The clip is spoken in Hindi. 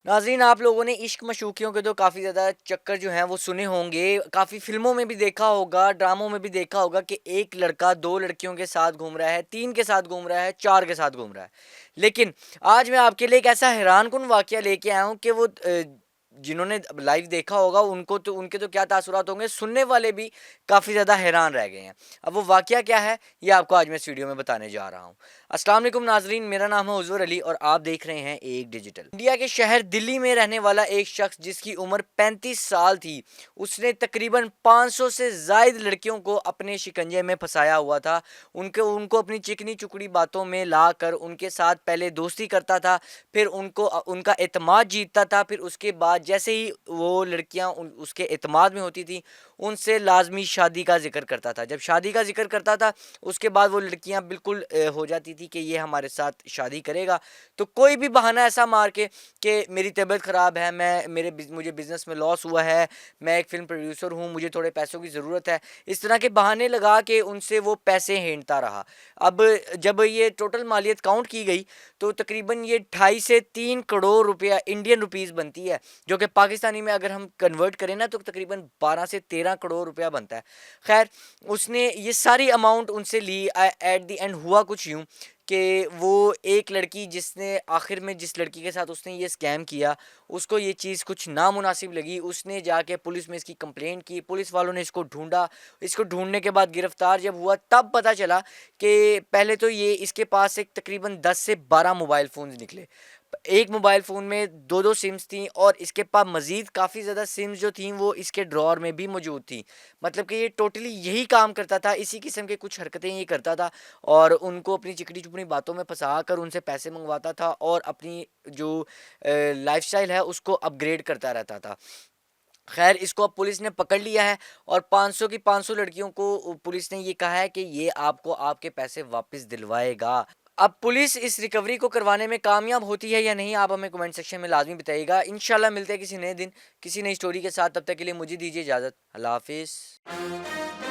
नाज़रीन, आप लोगों ने इश्क मशूकियों के तो काफ़ी ज़्यादा चक्कर जो हैं वो सुने होंगे। काफ़ी फ़िल्मों में भी देखा होगा, ड्रामों में भी देखा होगा कि एक लड़का 2 लड़कियों के साथ घूम रहा है, 3 के साथ घूम रहा है, 4 के साथ घूम रहा है। लेकिन आज मैं आपके लिए एक ऐसा हैरानकुन वाक़या लेके आया हूँ कि वो जिन्होंने लाइव देखा होगा उनको तो उनके तो क्या तासुरात होंगे, सुनने वाले भी काफ़ी ज़्यादा हैरान रह गए हैं। अब वो वाक़या क्या है, ये आपको आज मैं इस वीडियो में बताने जा रहा हूँ। अस्सलाम वालेकुम नाज़रीन, मेरा नाम है उज़्वर अली और आप देख रहे हैं एक डिजिटल। इंडिया के शहर दिल्ली में रहने वाला एक शख्स जिसकी उम्र 35 साल थी, उसने तकरीबन 500 से ज़ायद लड़कियों को अपने शिकंजे में फँसाया हुआ था। उनको उनको अपनी चिकनी-चुपड़ी बातों में लाकर उनके साथ पहले दोस्ती करता था, फिर उनका एतमाद जीतता था, फिर उसके बाद जैसे ही वो लड़कियाँ उसके एतमाद में होती थीं, उनसे लाज़मी शादी का ज़िक्र करता था। जब शादी का ज़िक्र करता था, उसके बाद वो लड़कियां बिल्कुल हो जाती थी कि ये हमारे साथ शादी करेगा। तो कोई भी बहाना ऐसा मार के कि मेरी तबीयत ख़राब है, मुझे बिज़नेस में लॉस हुआ है, मैं एक फ़िल्म प्रोड्यूसर हूँ, मुझे थोड़े पैसों की ज़रूरत है, इस तरह के बहाने लगा के उनसे वो पैसे हेंटता रहा। अब जब ये टोटल मालियत काउंट की गई तो तकरीबन ये 2.5 से 3 करोड़ रुपया इंडियन रुपीज़ बनती है, जो कि पाकिस्तानी में अगर हम कन्वर्ट करें ना तो तकरीबन 12 से 13 करोड़ रुपया बनता है। खैर, उसने ये सारी अमाउंट उनसे ली। एट द एंड हुआ कुछ यूँ कि वो एक लड़की जिसने आखिर में जिस लड़की के साथ उसने ये स्कैम किया, उसको ये चीज़ कुछ नामुनासिब लगी। उसने जाके पुलिस में इसकी कंप्लेंट की, पुलिस वालों ने इसको ढूँढा। इसको ढूँढने के बाद गिरफ़्तार जब हुआ तब पता चला कि पहले तो ये इसके पास एक तकरीबन 10 से 12 मोबाइल फ़ोन्स निकले। एक मोबाइल फ़ोन में 2-2 सिम्स थी और इसके पास मज़ीद काफ़ी ज़्यादा सिम्स जो थीं वो इसके ड्रॉअर में भी मौजूद थी। मतलब कि ये टोटली यही काम करता था, इसी किस्म की कुछ हरकतें ये करता था और उनको अपनी चिकनी-चुपड़ी बातों में फँसा कर उनसे पैसे मंगवाता था और अपनी जो लाइफ़स्टाइल है उसको अपग्रेड करता रहता था। ख़ैर, इसको अब पुलिस ने पकड़ लिया है और 500 की 500 लड़कियों को पुलिस ने ये कहा है कि ये आपको आपके पैसे वापस दिलवाएगा। अब पुलिस इस रिकवरी को करवाने में कामयाब होती है या नहीं, आप हमें कमेंट सेक्शन में लाज़मी बताइएगा। इंशाल्लाह मिलते हैं किसी नए दिन, किसी नई स्टोरी के साथ, तब तक के लिए मुझे दीजिए इजाज़त। अल्लाह हाफ़िज़।